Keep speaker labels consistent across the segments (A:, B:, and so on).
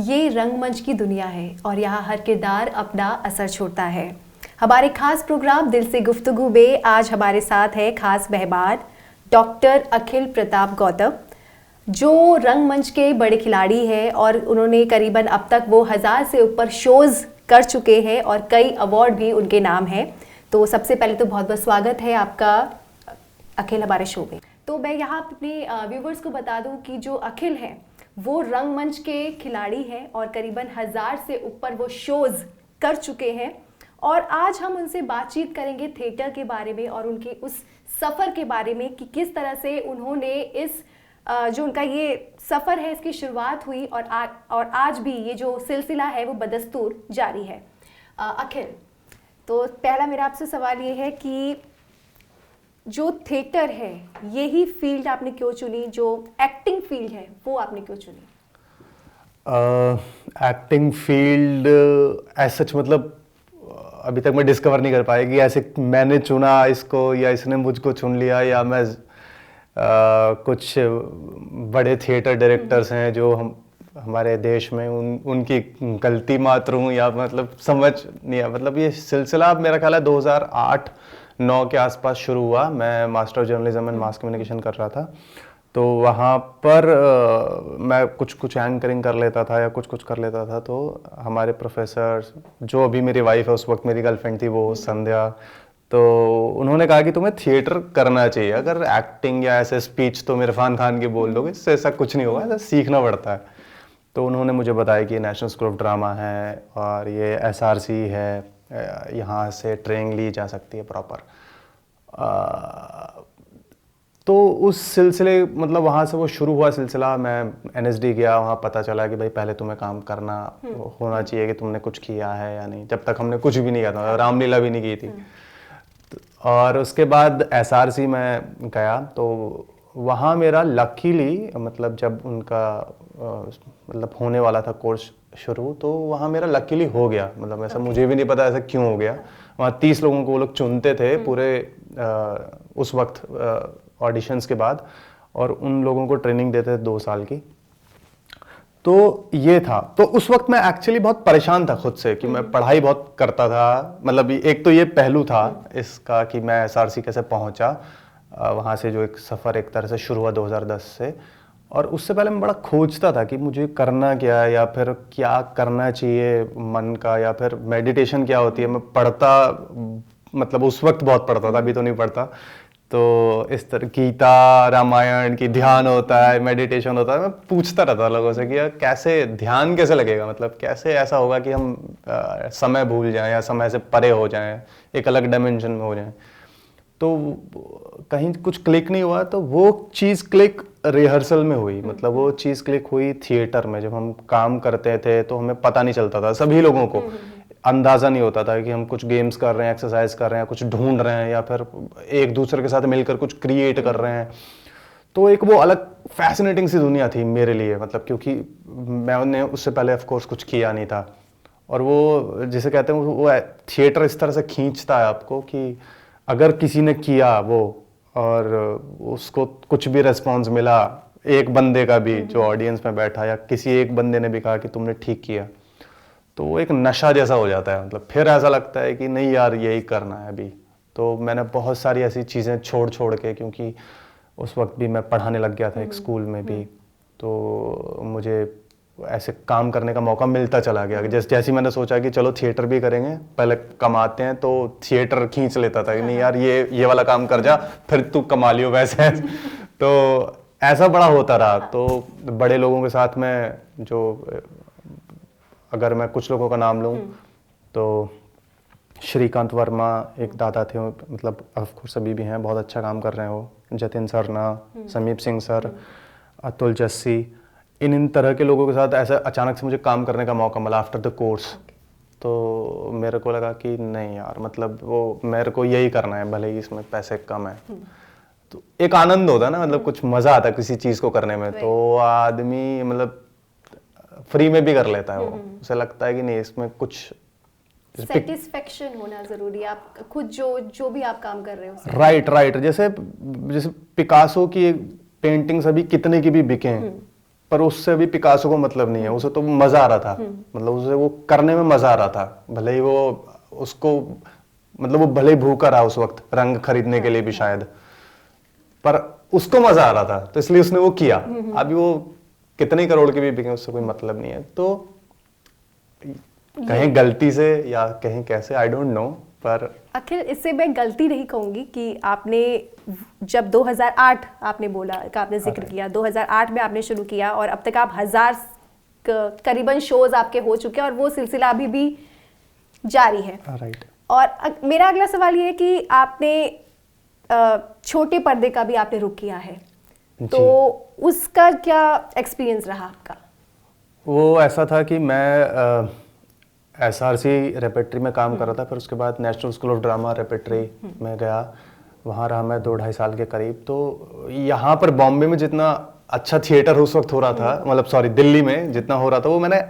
A: ये रंगमंच की दुनिया है और यहाँ हर किरदार अपना असर छोड़ता है। हमारे खास प्रोग्राम दिल से गुफ्तगू में आज हमारे साथ है खास मेहमान डॉक्टर अखिल प्रताप गौतम, जो रंगमंच के बड़े खिलाड़ी हैं और उन्होंने करीबन अब तक वो 1000 से ऊपर शोज़ कर चुके हैं और कई अवार्ड भी उनके नाम हैं। तो सबसे पहले तो बहुत बहुत स्वागत है आपका अखिल हमारे शो में। तो मैं यहाँ अपने व्यूवर्स को बता दूँ कि जो अखिल हैं वो रंगमंच के खिलाड़ी हैं और करीबन 1000 से ऊपर वो शोज़ कर चुके हैं और आज हम उनसे बातचीत करेंगे थिएटर के बारे में और उनके उस सफ़र के बारे में कि किस तरह से उन्होंने इस जो उनका ये सफ़र है इसकी शुरुआत हुई और आज भी ये जो सिलसिला है वो बदस्तूर जारी है। अखिल, तो पहला मेरा आपसे सवाल ये है कि जो थिएटर है यही फील्ड आपने क्यों चुनी, जो एक्टिंग फील्ड है वो आपने क्यों चुनी?
B: एक्टिंग फील्ड एज सच मतलब अभी तक मैं डिस्कवर नहीं कर पाया कि ऐसे मैंने चुना इसको या इसने मुझको चुन लिया या मैं कुछ बड़े थिएटर डायरेक्टर्स हैं जो हमारे देश में उनकी गलती मात्र हूँ या मतलब समझ नहीं है। मतलब ये सिलसिला मेरा ख्याल है 2008-9 के आसपास शुरू हुआ। मैं master of journalism and mass communication कर रहा था, तो वहाँ पर मैं कुछ एंकरिंग कर लेता था या कुछ कर लेता था। तो हमारे प्रोफेसर, जो अभी मेरी वाइफ है, उस वक्त मेरी गर्लफ्रेंड थी वो संध्या, तो उन्होंने कहा कि तुम्हें थिएटर करना चाहिए। अगर एक्टिंग या ऐसे स्पीच तो इरफान खान की बोल दोगे, इससे ऐसा कुछ नहीं होगा, ऐसा सीखना पड़ता है। तो उन्होंने मुझे बताया कि नेशनल स्कूल ऑफ ड्रामा है और ये SRC है, यहाँ से ट्रेनिंग ली जा सकती है प्रॉपर। तो उस सिलसिले मतलब वहाँ से वो शुरू हुआ सिलसिला। मैं NSD गया, वहाँ पता चला कि भाई पहले तुम्हें काम करना होना चाहिए कि तुमने कुछ किया है या नहीं। जब तक हमने कुछ भी नहीं किया था, रामलीला भी नहीं की थी। और उसके बाद SRC में गया, तो वहाँ मेरा लकीली मतलब जब उनका मतलब होने वाला था कोर्स शुरू, तो वहाँ मेरा लकीली हो गया। मतलब ऐसा मुझे भी नहीं पता ऐसा क्यों हो गया। वहाँ 30 लोगों को वो लोग चुनते थे पूरे उस वक्त ऑडिशंस के बाद, और उन लोगों को ट्रेनिंग देते थे 2 साल की। तो ये था। तो उस वक्त मैं एक्चुअली बहुत परेशान था खुद से कि मैं पढ़ाई बहुत करता था। मतलब एक तो ये पहलू था इसका कि मैं SRC कैसे पहुंचा, वहाँ से जो एक सफ़र एक तरह से शुरू हुआ 2010 से। और उससे पहले मैं बड़ा खोजता था कि मुझे करना क्या है या फिर क्या करना चाहिए मन का, या फिर मेडिटेशन क्या होती है। मैं पढ़ता मतलब उस वक्त बहुत पढ़ता था, अभी तो नहीं पढ़ता। तो इस तरह गीता रामायण की ध्यान होता है, मेडिटेशन होता है। मैं पूछता रहता लोगों से कि यार कैसे ध्यान कैसे लगेगा, मतलब कैसे ऐसा होगा कि हम समय भूल जाएं या समय से परे हो जाएं, एक अलग डायमेंशन में हो जाएं। तो कहीं कुछ क्लिक नहीं हुआ। तो वो चीज़ क्लिक रिहर्सल में हुई। मतलब वो चीज़ क्लिक हुई थिएटर में। जब हम काम करते थे तो हमें पता नहीं चलता था, सभी लोगों को अंदाज़ा नहीं होता था कि हम कुछ गेम्स कर रहे हैं, एक्सरसाइज कर रहे हैं, कुछ ढूंढ रहे हैं या फिर एक दूसरे के साथ मिलकर कुछ क्रिएट कर रहे हैं। तो एक वो अलग फैसिनेटिंग सी दुनिया थी मेरे लिए। मतलब क्योंकि मैंने उससे पहले ऑफ कोर्स कुछ किया नहीं था। और वो जिसे कहते हैं वो थिएटर इस तरह से खींचता है आपको कि अगर किसी ने किया वो और उसको कुछ भी रिस्पॉन्स मिला, एक बंदे का भी जो ऑडियंस में बैठा, या किसी एक बंदे ने भी कहा कि तुमने ठीक किया, तो वो एक नशा जैसा हो जाता है। मतलब फिर ऐसा लगता है कि नहीं यार यही करना है अभी। तो मैंने बहुत सारी ऐसी चीज़ें छोड़ के, क्योंकि उस वक्त भी मैं पढ़ाने लग गया था एक स्कूल में भी, तो मुझे ऐसे काम करने का मौका मिलता चला गया। जैसे मैंने सोचा कि चलो थिएटर भी करेंगे, पहले कमाते हैं, तो थिएटर खींच लेता था कि नहीं यार ये वाला काम कर जा, फिर तू कमा लियो वैसे। तो ऐसा बड़ा होता रहा। तो बड़े लोगों के साथ में जो, अगर मैं कुछ लोगों का नाम लूँ तो श्रीकांत वर्मा एक दादा थे, मतलब ऑफ कोर्स अभी भी हैं, बहुत अच्छा काम कर रहे हैं वो। जतिन सरना, समीप सिंह सर, अतुल जस्सी, इन तरह के लोगों के साथ ऐसा अचानक से मुझे काम करने का मौका मिला आफ्टर द कोर्स। तो मेरे को लगा कि नहीं यार, मतलब वो मेरे को यही करना है, भले ही इसमें पैसे कम है। तो एक आनंद होता है ना, मतलब कुछ मज़ा आता है किसी चीज़ को करने में। तो आदमी मतलब फ्री में भी कर लेता है वो। उसे लगता है कि नहीं इसमें कुछ
A: सेटिस्फेक्शन होना जरूरी है, आप खुद जो भी आप काम कर रहे हो।
B: राइट। जैसे पिकासो की पेंटिंग्स अभी कितने की भी बिके हैं, पर उससे भी पिकासो को मतलब नहीं है, उसे तो मजा आ रहा था, मतलब उसे वो करने में मजा आ रहा था, भले ही वो उसको मतलब वो भले ही भूखा रहा उस वक्त रंग खरीदने के लिए भी शायद, पर उसको मजा आ रहा था तो इसलिए उसने वो किया। अभी वो कितने करोड़ के भी बिके उससे कोई मतलब नहीं है। तो कहीं गलती से या कहीं कैसे आई डोंट नो, पर
A: अखिल इससे मैं गलती नहीं कहूंगी कि आपने जब 2008 आपने बोला का आपने जिक्र किया, 2008 में आपने शुरू किया और अब तक आप 1000 करीबन शोज आपके हो चुके हैं और वो सिलसिला अभी भी जारी है।
B: राइट।
A: और मेरा अगला सवाल ये है कि आपने छोटे पर्दे का भी आपने रुख किया है, तो उसका क्या एक्सपीरियंस रहा आपका?
B: वो ऐसा था कि मैं SRC रेपेट्री में काम कर रहा था, फिर उसके बाद national school of drama repertory में गया, वहाँ रहा मैं 2-2.5 साल के करीब। तो यहाँ पर बॉम्बे में जितना अच्छा थिएटर उस वक्त हो रहा था, मतलब सॉरी दिल्ली में जितना हो रहा था वो मैंने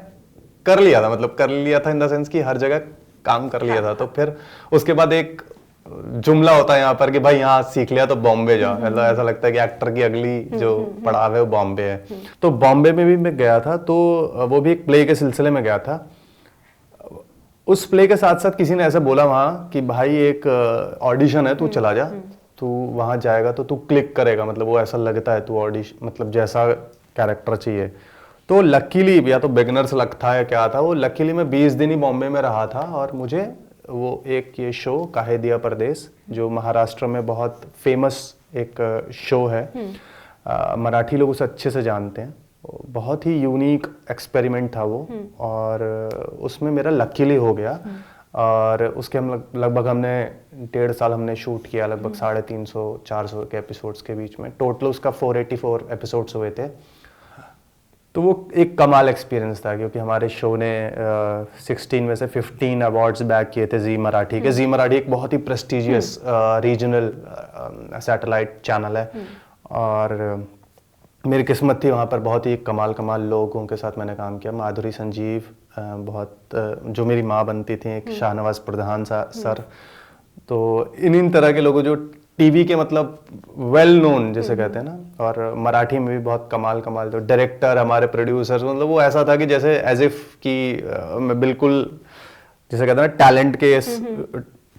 B: कर लिया था, मतलब कर लिया था इन द सेंस कि हर जगह काम कर लिया था। तो फिर उसके बाद एक जुमला होता है यहाँ पर कि भाई यहाँ सीख लिया तो बॉम्बे जाओ, मतलब ऐसा लगता है कि एक्टर की अगली जो पड़ाव है वो बॉम्बे है। तो बॉम्बे में भी मैं गया था, तो वो भी एक प्ले के सिलसिले में गया था। उस प्ले के साथ साथ किसी ने ऐसा बोला वहाँ कि भाई एक ऑडिशन है, तू चला जा, तू वहाँ जाएगा तो तू क्लिक करेगा, मतलब वो ऐसा लगता है तू ऑडिशन मतलब जैसा कैरेक्टर चाहिए। तो लकीली, या तो बिगनर्स लक था या क्या था, वो लकीली मैं 20 दिन ही बॉम्बे में रहा था और मुझे वो एक ये शो काहे दिया परदेस, जो महाराष्ट्र में बहुत फेमस एक शो है, मराठी लोग उसे अच्छे से जानते हैं, बहुत ही यूनिक एक्सपेरिमेंट था वो, और उसमें मेरा लकीली हो गया। और उसके हम लगभग हमने 1.5 साल हमने शूट किया, लगभग 350-400 के एपिसोड्स के बीच में, टोटल उसका 484 एपिसोड्स हुए थे। तो वो एक कमाल एक्सपीरियंस था, क्योंकि हमारे शो ने 16 में से 15 अवार्ड्स बैग किए थे जी मराठी के। जी मराठी एक बहुत ही प्रेस्टिजियस रीजनल सैटेलाइट चैनल है, और मेरी किस्मत थी वहाँ पर बहुत ही कमाल लोगों के साथ मैंने काम किया। माधुरी संजीव, बहुत जो मेरी माँ बनती थी, एक शाहनवाज प्रधान सर, तो इन तरह के लोगों जो टीवी के मतलब वेल नोन जिसे कहते हैं ना, और मराठी में भी बहुत कमाल जो डायरेक्टर, हमारे प्रोड्यूसर्स, मतलब वो ऐसा था कि जैसे एज इफ कि मैं बिल्कुल जिसे कहते हैं ना टैलेंट के इस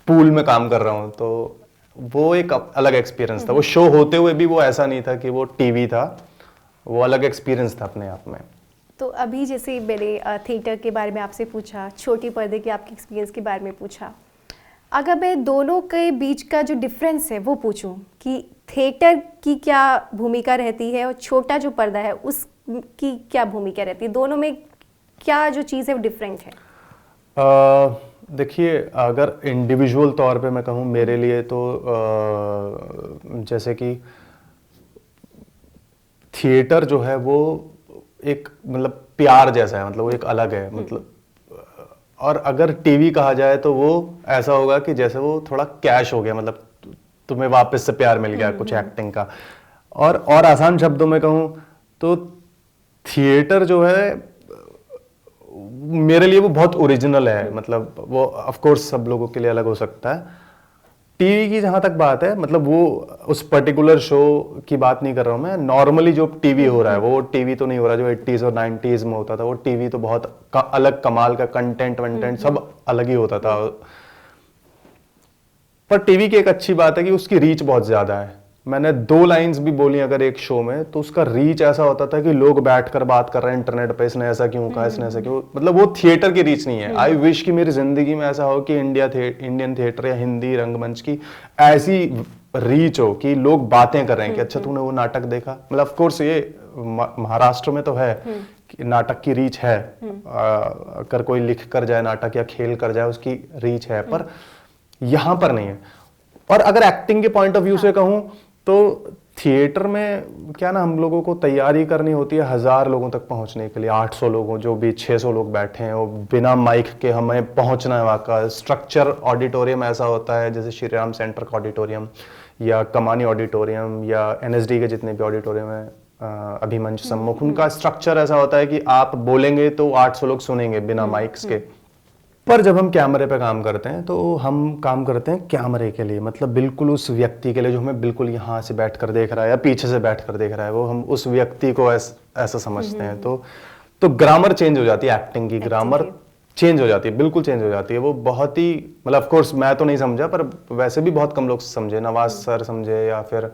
B: पूल में काम कर रहा हूँ। तो वो एक अलग एक्सपीरियंस था। वो शो होते हुए भी वो ऐसा नहीं था कि वो टीवी था, वो अलग एक्सपीरियंस था अपने आप में।
A: तो अभी जैसे मैंने थिएटर के बारे में आपसे पूछा, छोटी पर्दे के आपके एक्सपीरियंस के बारे में पूछा, अगर मैं दोनों के बीच का जो डिफरेंस है वो पूछूं कि थिएटर की क्या भूमिका रहती है और छोटा जो पर्दा है उसकी क्या भूमिका रहती है, दोनों में क्या जो चीज़ है वो डिफरेंट है?
B: देखिए, अगर इंडिविजुअल तौर पे मैं कहूँ मेरे लिए तो जैसे कि थिएटर जो है वो एक मतलब प्यार जैसा है, मतलब वो एक अलग है, मतलब। और अगर टीवी कहा जाए तो वो ऐसा होगा कि जैसे वो थोड़ा कैश हो गया, मतलब तुम्हें वापस से प्यार मिल गया कुछ एक्टिंग का। और आसान शब्दों में कहूँ तो थिएटर जो है मेरे लिए वो बहुत ओरिजिनल है, मतलब वो ऑफ कोर्स सब लोगों के लिए अलग हो सकता है। टीवी की जहां तक बात है, मतलब वो उस पर्टिकुलर शो की बात नहीं कर रहा हूं मैं, नॉर्मली जो टीवी हो रहा है वो टीवी तो नहीं हो रहा जो 80s और 90s में होता था। वो टीवी तो बहुत अलग कमाल का कंटेंट वंटेंट सब अलग ही होता था। पर टीवी की एक अच्छी बात है कि उसकी रीच बहुत ज्यादा है। मैंने 2 लाइंस भी बोली अगर एक शो में, तो उसका रीच ऐसा होता था कि लोग बैठकर बात कर रहे हैं इंटरनेट पे, इसने ऐसा क्यों कहा, इसने ऐसा क्यों, मतलब वो थिएटर की रीच नहीं है। आई विश कि मेरी जिंदगी में ऐसा हो कि इंडियन थिएटर या हिंदी रंगमंच की ऐसी रीच हो कि लोग बातें कर रहे हैं कि अच्छा तूने वो नाटक देखा। मतलब ऑफ कोर्स ये महाराष्ट्र में तो है कि नाटक की रीच है, अगर कोई लिख कर जाए नाटक या खेल कर जाए उसकी रीच है, पर यहां पर नहीं है। और अगर एक्टिंग के पॉइंट ऑफ व्यू से कहूं तो थिएटर में क्या ना, हम लोगों को तैयारी करनी होती है 1000 लोगों तक पहुंचने के लिए, 800 लोगों जो भी 600 लोग बैठे हैं, वो बिना माइक के हमें पहुंचना है। वहाँ का स्ट्रक्चर ऑडिटोरियम ऐसा होता है जैसे श्री राम सेंटर का ऑडिटोरियम या कमानी ऑडिटोरियम या NSD के जितने भी ऑडिटोरियम है, अभिमंच सम्मुख, उनका स्ट्रक्चर ऐसा होता है कि आप बोलेंगे तो 800 लोग सुनेंगे बिना माइक्स के। पर जब हम कैमरे पे काम करते हैं तो हम काम करते हैं कैमरे के लिए, मतलब बिल्कुल उस व्यक्ति के लिए जो हमें बिल्कुल यहाँ से बैठ कर देख रहा है या पीछे से बैठ कर देख रहा है, वो हम उस व्यक्ति को ऐसा समझते हैं। तो ग्रामर चेंज हो जाती है, एक्टिंग की ग्रामर चेंज हो जाती है, बिल्कुल चेंज हो जाती है। वो बहुत ही, मतलब ऑफ कोर्स मैं तो नहीं समझा, पर वैसे भी बहुत कम लोग समझे, नवाज सर समझे या फिर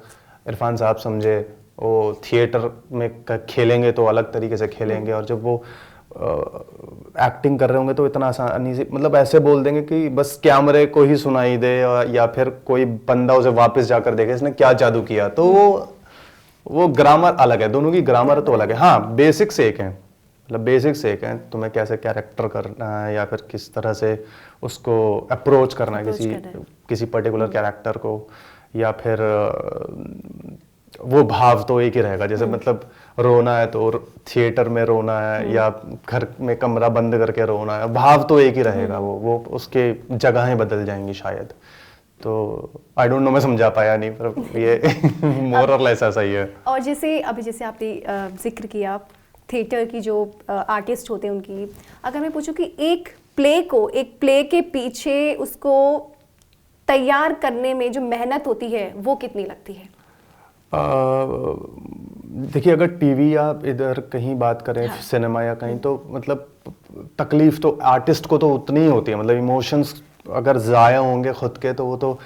B: इरफान साहब समझे। वो थिएटर में खेलेंगे तो अलग तरीके से खेलेंगे, और जब वो एक्टिंग कर रहे होंगे तो इतना आसानी से, मतलब ऐसे बोल देंगे कि बस कैमरे को ही सुनाई दे, या फिर कोई बंदा उसे वापस जाकर देखे इसने क्या जादू किया। तो वो ग्रामर अलग है, दोनों की ग्रामर तो अलग है। हाँ, बेसिक्स एक हैं, मतलब बेसिक्स एक हैं, तुम्हें कैसे कैरेक्टर करना है या फिर किस तरह से उसको अप्रोच करना है किसी पर्टिकुलर कैरेक्टर को, या फिर वो भाव तो एक ही रहेगा। जैसे मतलब रोना है तो थिएटर में रोना है या घर में कमरा बंद करके रोना है, भाव तो एक ही रहेगा। वो उसके जगहें बदल जाएंगी शायद। तो आई डोंट नो मैं समझा पाया नहीं, पर ये मोर और लेस ऐसा ही है।
A: और जैसे आपने जिक्र किया थिएटर की जो आर्टिस्ट होते हैं उनकी, अगर मैं पूछूं कि एक प्ले के पीछे उसको तैयार करने में जो मेहनत होती है वो कितनी लगती है?
B: देखिए, अगर टीवी या इधर कहीं बात करें, हाँ, सिनेमा या कहीं, तो मतलब तकलीफ तो आर्टिस्ट को तो उतनी ही होती है। मतलब इमोशंस अगर ज़ाया होंगे खुद के, तो वो तो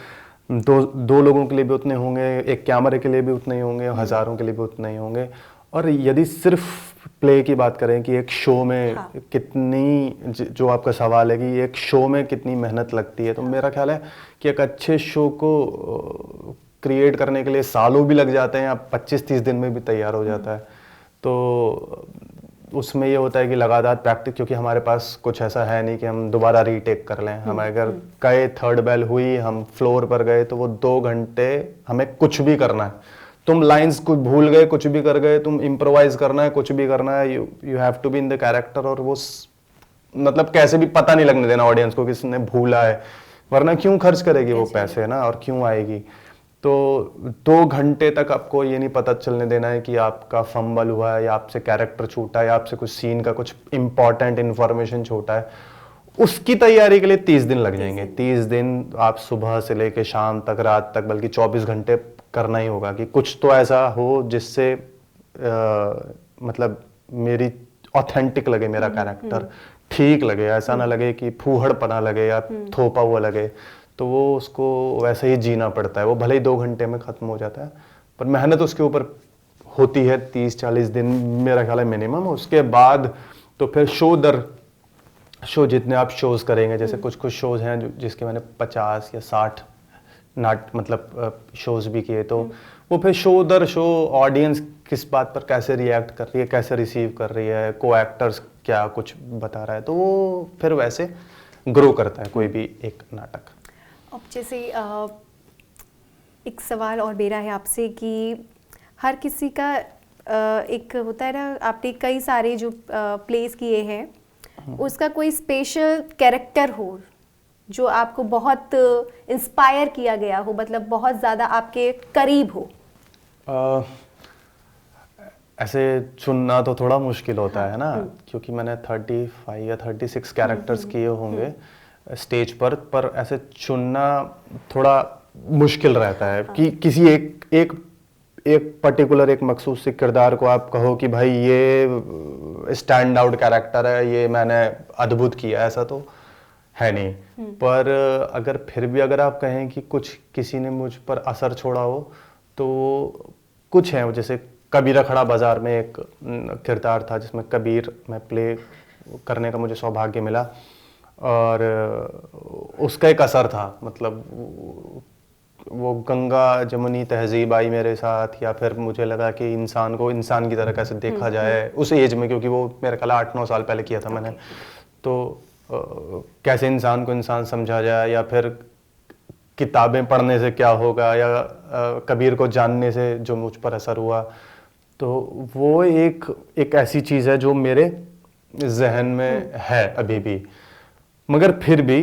B: दो लोगों के लिए भी उतने होंगे, एक कैमरे के लिए भी उतने ही होंगे, हज़ारों के लिए भी उतने ही होंगे। और यदि सिर्फ प्ले की बात करें कि एक शो में हाँ, कितनी, जो आपका सवाल है कि एक शो में कितनी मेहनत लगती है, तो मेरा ख्याल है कि एक अच्छे शो को क्रिएट करने के लिए सालों भी लग जाते हैं, या 25-30 दिन में भी तैयार हो जाता है। तो उसमें ये होता है कि लगातार प्रैक्टिस, क्योंकि हमारे पास कुछ ऐसा है नहीं कि हम दोबारा रीटेक कर लें। हम अगर गए, थर्ड बेल हुई, हम फ्लोर पर गए, तो वो 2 घंटे हमें कुछ भी करना है। तुम लाइंस कुछ भूल गए, कुछ भी कर गए, तुम इम्प्रोवाइज करना है, कुछ भी करना है, you have to be in the character. और वो मतलब कैसे भी पता नहीं लगने देना ऑडियंस को किसने भूला है, वरना क्यों खर्च करेगी वो पैसे ना, और क्यों आएगी। तो 2 घंटे तक आपको ये नहीं पता चलने देना है कि आपका फंबल हुआ है, या आपसे कैरेक्टर छूटा है, या आपसे कुछ सीन का कुछ इंपॉर्टेंट इंफॉर्मेशन छूटा है। उसकी तैयारी के लिए 30 दिन लग जाएंगे। 30 दिन आप सुबह से लेके शाम तक, रात तक, बल्कि 24 घंटे करना ही होगा कि कुछ तो ऐसा हो जिससे मतलब मेरी ऑथेंटिक लगे, मेरा कैरेक्टर ठीक लगे, ऐसा ना लगे कि फूहड़पना लगे या थोपा हुआ लगे। तो वो उसको वैसे ही जीना पड़ता है। वो भले ही 2 घंटे में खत्म हो जाता है, पर मेहनत उसके ऊपर होती है 30-40 दिन मेरा ख्याल है मिनिमम। उसके बाद तो फिर शो जितने आप शोज करेंगे, जैसे कुछ शोज हैं जिसके मैंने 50 या 60 शोज भी किए, तो वो फिर शो दर शो ऑडियंस किस बात पर कैसे रिएक्ट कर रही है, कैसे रिसीव कर रही है, को एक्टर्स क्या कुछ बता रहा है, तो वो फिर वैसे ग्रो करता है कोई भी एक नाटक।
A: अब जैसे एक सवाल और मेरा है आपसे कि हर किसी का एक होता है ना, आपने कई सारे जो प्लेस किए हैं, उसका कोई स्पेशल कैरेक्टर हो जो आपको बहुत इंस्पायर किया गया हो, मतलब बहुत ज़्यादा आपके करीब हो?
B: ऐसे चुनना तो थोड़ा मुश्किल होता है ना, क्योंकि मैंने 35 या 36 कैरेक्टर्स किए होंगे स्टेज पर ऐसे चुनना थोड़ा मुश्किल रहता है कि किसी एक पर्टिकुलर एक मखसूस से किरदार को आप कहो कि भाई ये स्टैंड आउट कैरेक्टर है, ये मैंने अद्भुत किया, ऐसा तो है नहीं। पर अगर आप कहें कि किसी ने मुझ पर असर छोड़ा हो, तो कुछ है। जैसे कबीर अखड़ा बाजार में एक किरदार था जिसमें कबीर में प्ले करने का मुझे सौभाग्य मिला, और उसका एक असर था। मतलब वो गंगा जमुनी तहजीब आई मेरे साथ, या फिर मुझे लगा कि इंसान को इंसान की तरह कैसे देखा जाए उस एज में, क्योंकि वो मेरे ख्याल 8-9 साल पहले किया था मैंने। तो कैसे इंसान को इंसान समझा जाए, या फिर किताबें पढ़ने से क्या होगा, या कबीर को जानने से जो मुझ पर असर हुआ। तो वो एक ऐसी चीज़ है जो मेरे जहन में है अभी भी, मगर फिर भी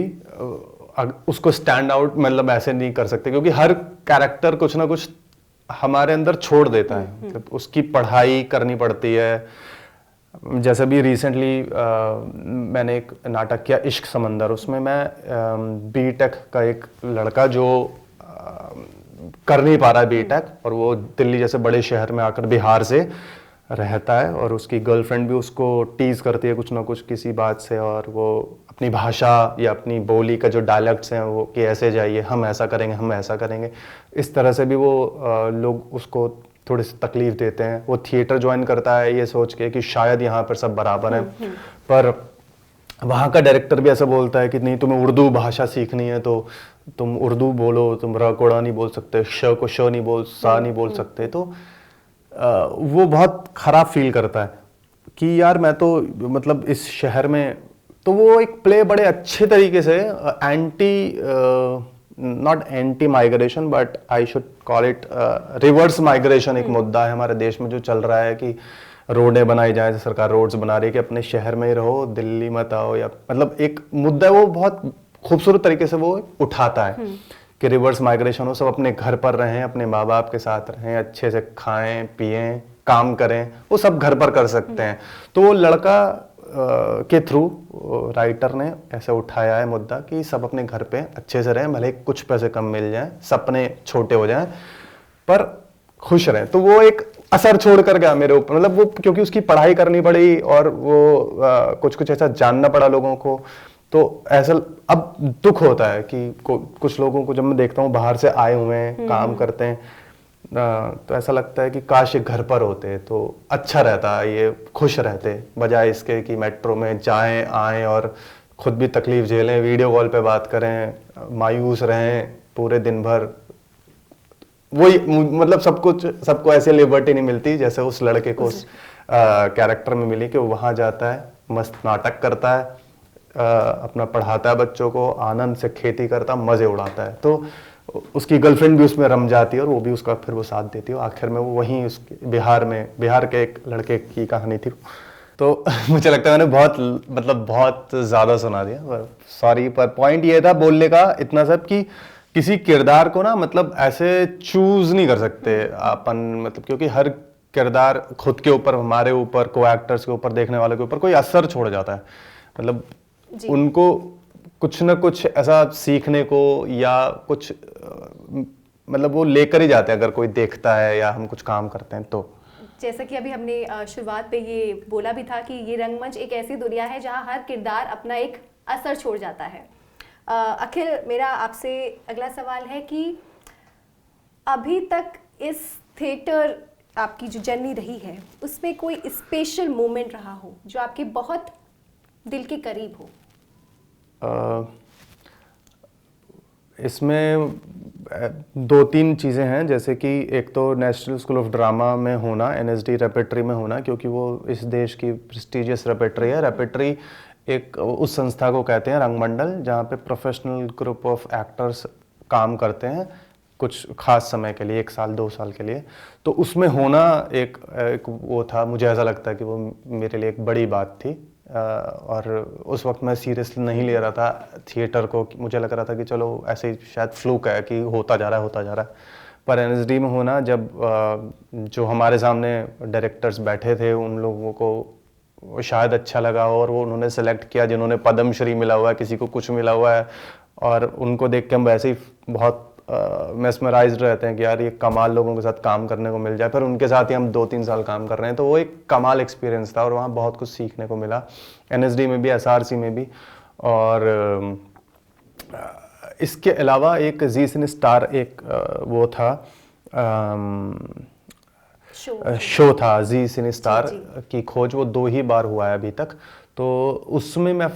B: उसको स्टैंड आउट मतलब ऐसे नहीं कर सकते, क्योंकि हर कैरेक्टर कुछ ना कुछ हमारे अंदर छोड़ देता है। उसकी पढ़ाई करनी पड़ती है, जैसे भी रिसेंटली मैंने एक नाटक किया इश्क समंदर, उसमें मैं बीटेक का एक लड़का जो कर नहीं पा रहा है बीटेक, और वो दिल्ली जैसे बड़े शहर में आकर बिहार से रहता है, और उसकी गर्लफ्रेंड भी उसको टीज करती है कुछ ना कुछ किसी बात से, और वो अपनी भाषा या अपनी बोली का जो डायलेक्ट्स हैं वो कि ऐसे जाइए, हम ऐसा करेंगे, हम ऐसा करेंगे, इस तरह से भी वो लोग उसको थोड़ी सी तकलीफ देते हैं। वो थिएटर ज्वाइन करता है ये सोच के कि शायद यहाँ पर सब बराबर हैं, पर वहाँ का डायरेक्टर भी ऐसा बोलता है कि नहीं, तुम्हें उर्दू भाषा सीखनी है तो तुम उर्दू बोलो, तुम र कोड़ा नहीं बोल सकते, श को श नहीं बोल, सा नहीं बोल सकते। तो वो बहुत खराब फील करता है कि यार मैं तो मतलब इस शहर में, तो वो एक प्ले बड़े अच्छे तरीके से not anti migration but I should call it reverse migration, एक मुद्दा है हमारे देश में जो चल रहा है कि रोडें बनाई जाए, सरकार रोड्स बना रही है कि अपने शहर में ही रहो, दिल्ली मत आओ, या मतलब एक मुद्दा है वो बहुत खूबसूरत तरीके से वो उठाता है कि रिवर्स माइग्रेशन हो, सब अपने घर पर रहें, अपने माँ बाप के साथ रहें, अच्छे से खाएं पिएं काम करें, वो सब घर पर कर सकते हैं। तो वो लड़का के थ्रू राइटर ने ऐसे उठाया है मुद्दा कि सब अपने घर पे अच्छे से रहें, भले कुछ पैसे कम मिल जाएं, सपने छोटे हो जाएं, पर खुश रहें। तो वो एक असर छोड़ कर गया मेरे ऊपर, मतलब वो क्योंकि उसकी पढ़ाई करनी पड़ी और वो कुछ कुछ ऐसा जानना पड़ा लोगों को, तो ऐसा अब दुख होता है कि कुछ लोगों को जब मैं देखता हूँ बाहर से आए हुए हैं, काम करते हैं, तो ऐसा लगता है कि काश ये घर पर होते तो अच्छा रहता, ये खुश रहते, बजाय इसके कि मेट्रो में जाएं आएं और खुद भी तकलीफ झेलें, वीडियो कॉल पे बात करें, मायूस रहें पूरे दिन भर। वही मतलब सबको ऐसे लिबर्टी नहीं मिलती जैसे उस लड़के को उस कैरेक्टर में मिली कि वो वहाँ जाता है, मस्त नाटक करता है, अपना पढ़ाता है बच्चों को, आनंद से खेती करता, मजे उड़ाता है। तो उसकी गर्लफ्रेंड भी उसमें रम जाती है और वो भी उसका फिर वो साथ देती है। आखिर में वो वहीं उसके बिहार के एक लड़के की कहानी थी। तो मुझे लगता है मैंने बहुत ज़्यादा सुना दिया, सॉरी, पर पॉइंट ये था बोलने का इतना सब कि किसी किरदार को ना मतलब ऐसे चूज नहीं कर सकते अपन, मतलब क्योंकि हर किरदार खुद के ऊपर, हमारे ऊपर, को एक्टर्स के ऊपर, देखने वाले के ऊपर कोई असर छोड़ जाता है। मतलब उनको कुछ ना कुछ ऐसा सीखने को या कुछ मतलब वो लेकर ही जाते हैं अगर कोई देखता है या हम कुछ काम करते हैं तो।
A: जैसा कि अभी हमने शुरुआत पे ये बोला भी था कि ये रंगमंच एक ऐसी दुनिया है जहां हर किरदार अपना एक असर छोड़ जाता है। अखिल, मेरा आपसे अगला सवाल है कि अभी तक इस थिएटर आपकी जो जर्नी रही है उसमें कोई स्पेशल मोमेंट रहा हो जो आपके बहुत दिल के करीब हो?
B: इसमें दो तीन चीज़ें हैं, जैसे कि एक तो नेशनल स्कूल ऑफ ड्रामा में होना, एनएसडी रेपेट्री में होना, क्योंकि वो इस देश की प्रेस्टिजियस रेपेट्री है। रेपेट्री एक उस संस्था को कहते हैं, रंगमंडल, जहाँ पे प्रोफेशनल ग्रुप ऑफ एक्टर्स काम करते हैं कुछ खास समय के लिए, 1 साल 2 साल के लिए। तो उसमें होना एक वो था, मुझे ऐसा लगता है कि वो मेरे लिए एक बड़ी बात थी। और उस वक्त मैं सीरियसली नहीं ले रहा था थिएटर को, मुझे लग रहा था कि चलो ऐसे ही शायद फ्लूक है कि होता जा रहा है। पर एनएसडी में होना, जब जो हमारे सामने डायरेक्टर्स बैठे थे उन लोगों को शायद अच्छा लगा और वो उन्होंने सेलेक्ट किया जिन्होंने पद्मश्री मिला हुआ है, किसी को कुछ मिला हुआ है, और उनको देख के हम वैसे ही बहुत मेस्मराइज्ड रहते हैं कि यार ये कमाल लोगों के साथ काम करने को मिल जाए। फिर उनके साथ ही हम 2-3 साल काम कर रहे हैं, तो वो एक कमाल एक्सपीरियंस था और वहाँ बहुत कुछ सीखने को मिला, एनएसडी में भी, एसआरसी में भी। और इसके अलावा एक जी सिने स्टार एक वो था शो था, जी सिने स्टार की खोज, वो 2 ही बार हुआ है अभी तक। तो उसमें मैं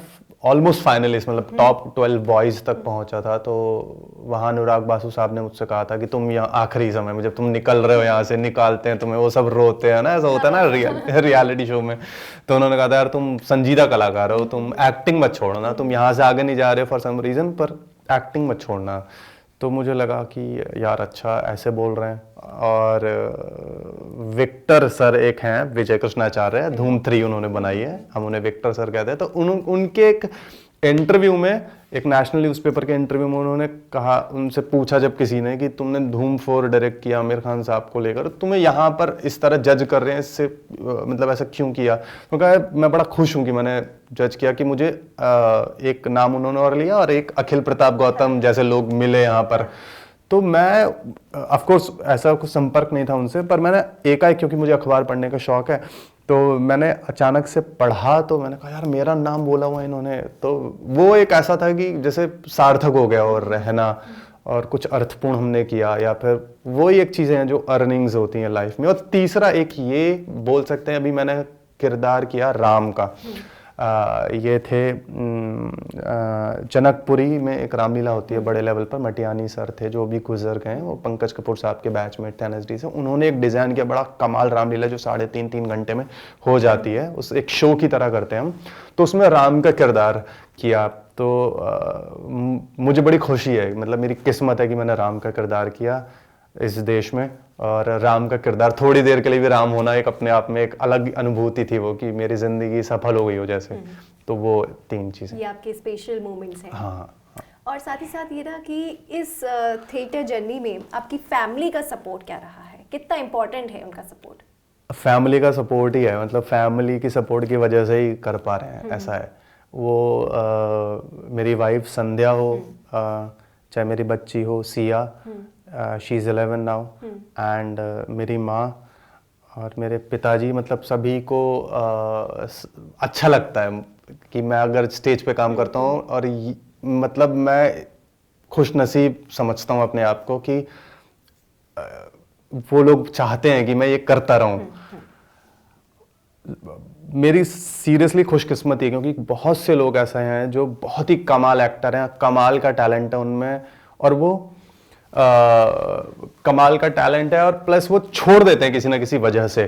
B: ऑलमोस्ट फाइनलिस्ट, मतलब टॉप 12 बॉयज तक पहुंचा था। तो वहाँ अनुराग बासु साहब ने मुझसे कहा था कि तुम यहाँ आखिरी समय में जब तुम निकल रहे हो यहाँ से, निकालते हैं तुम्हें, वो सब रोते हैं ना, ऐसा होता है ना रियलिटी शो में। तो उन्होंने कहा था यार तुम संजीदा कलाकार हो, तुम एक्टिंग मत छोड़ना, तुम यहाँ से आगे नहीं जा रहे हो फॉर सम रीजन, पर एक्टिंग मत छोड़ना। तो मुझे लगा कि यार अच्छा ऐसे बोल रहे हैं। और विक्टर सर एक हैं, विजय कृष्णाचार्य, धूम 3 उन्होंने बनाई है, हम उन्हें विक्टर सर कहते हैं। तो उनके एक इंटरव्यू में एक नेशनल न्यूज़पेपर के इंटरव्यू में उन्होंने कहा, उनसे पूछा जब किसी ने कि तुमने धूम 4 डायरेक्ट किया आमिर खान साहब को लेकर, तुम्हें यहाँ पर इस तरह जज कर रहे हैं, इससे मतलब ऐसा क्यों किया? तो कहा मैं बड़ा खुश हूँ कि मैंने जज किया कि मुझे एक नाम उन्होंने और लिया और एक अखिल प्रताप गौतम जैसे लोग मिले यहाँ पर। तो मैं ऑफ कोर्स ऐसा कुछ संपर्क नहीं था उनसे, पर मैंने एकाएक, क्योंकि मुझे अखबार पढ़ने का शौक है, तो मैंने अचानक से पढ़ा तो मैंने कहा यार मेरा नाम बोला हुआ इन्होंने। तो वो एक ऐसा था कि जैसे सार्थक हो गया और रहना और कुछ अर्थपूर्ण हमने किया, या फिर वही एक चीज़ें हैं जो अर्निंग्स होती हैं लाइफ में। और तीसरा एक ये बोल सकते हैं, अभी मैंने किरदार किया राम का। ये थे जनकपुरी में एक रामलीला होती है बड़े लेवल पर, मटियानी सर थे जो भी गुजर गए, वो पंकज कपूर साहब के बैचमेट थे एनएसडी से। उन्होंने एक डिज़ाइन किया बड़ा कमाल रामलीला जो 3.5 घंटे में हो जाती है, उस एक शो की तरह करते हैं हम। तो उसमें राम का किरदार किया, तो मुझे बड़ी खुशी है, मतलब मेरी किस्मत है कि मैंने राम का किरदार किया इस देश में। और राम का किरदार थोड़ी देर के लिए भी राम होना एक अपने आप में एक अलग अनुभूति थी, वो कि मेरी जिंदगी सफल हो गई हो जैसे। तो वो 3 चीजें
A: ये आपके स्पेशल मोमेंट्स हैं।
B: हाँ।
A: और साथ ही साथ ये ना कि इस थिएटर जर्नी में आपकी फैमिली का सपोर्ट क्या रहा है, कितना इम्पोर्टेंट है उनका सपोर्ट?
B: फैमिली का सपोर्ट ही है, मतलब फैमिली की सपोर्ट की वजह से ही कर पा रहे हैं, ऐसा है। वो मेरी वाइफ संध्या हो, चाहे मेरी बच्ची हो Siya, she is 11 now, and मेरी माँ और मेरे पिताजी, मतलब सभी को अच्छा लगता है कि मैं अगर स्टेज पे काम करता हूँ। और मतलब मैं खुश नसीब समझता हूँ अपने आप को कि वो लोग चाहते हैं कि मैं ये करता रहूँ। मेरी सीरियसली खुशकिस्मती है, क्योंकि बहुत से लोग ऐसे हैं जो बहुत ही कमाल एक्टर हैं, कमाल का टैलेंट है उनमें, और वो कमाल का टैलेंट है और प्लस वो छोड़ देते हैं किसी ना किसी वजह से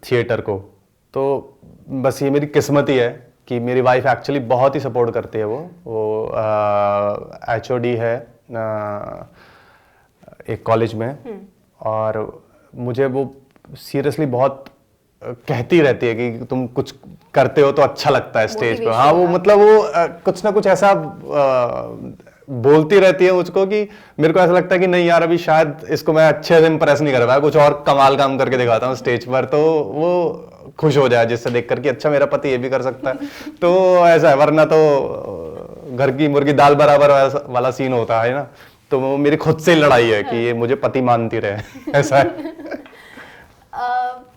B: थिएटर को। तो बस ये मेरी किस्मत ही है कि मेरी वाइफ एक्चुअली बहुत ही सपोर्ट करती है। वो HOD है एक कॉलेज में, और मुझे वो सीरियसली बहुत कहती रहती है कि तुम कुछ करते हो तो अच्छा लगता है स्टेज पे। हाँ, वो मतलब वो कुछ ना कुछ ऐसा बोलती रहती है मुझको कि मेरे को ऐसा लगता है कि नहीं यार, अभी शायद इसको मैं अच्छे से इंप्रेस नहीं कर पाया, कुछ और कमाल काम करके दिखाता हूँ स्टेज पर, तो वो खुश हो जाए जिससे देखकर कि अच्छा मेरा पति ये भी कर सकता है। तो ऐसा है, वरना तो घर की मुर्गी दाल बराबर वाला सीन होता है ना। तो वो मेरी खुद से लड़ाई है कि ये मुझे पति मानती रहे, ऐसा है।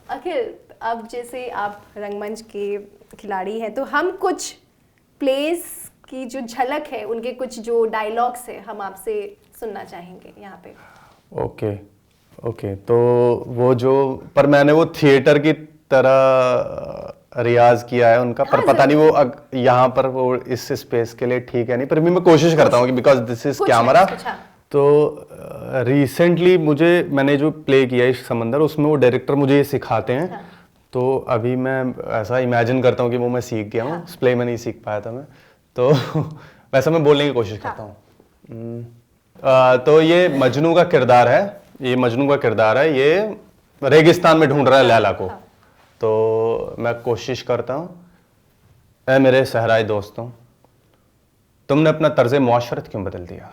A: अखिल, अब जैसे आप रंगमंच के खिलाड़ी हैं, तो हम कुछ प्लेस की जो झलक है, उनके कुछ जो डायलॉग्स है, हम आपसे सुनना चाहेंगे यहाँ पे।
B: ओके, तो वो जो, पर मैंने वो थिएटर की तरह रियाज किया है उनका, पर पता नहीं वो यहाँ पर वो इस स्पेस के लिए ठीक है नहीं, पर भी मैं कोशिश करता हूँ कि बिकॉज दिस इज कैमरा। तो रिसेंटली मैंने जो प्ले किया है समंदर, उसमें वो डायरेक्टर मुझे ये सिखाते हैं। तो अभी मैं ऐसा इमेजिन करता हूँ कि वो मैं सीख गया हूँ। उस प्ले में नहीं सीख पाया था मैं, तो वैसा मैं बोलने की कोशिश करता हूँ। तो ये मजनू का किरदार है, ये रेगिस्तान में ढूंढ रहा है लैला को। तो मैं कोशिश करता हूँ, ऐ मेरे सहराई दोस्तों, तुमने अपना तर्ज मुआशरत क्यों बदल दिया?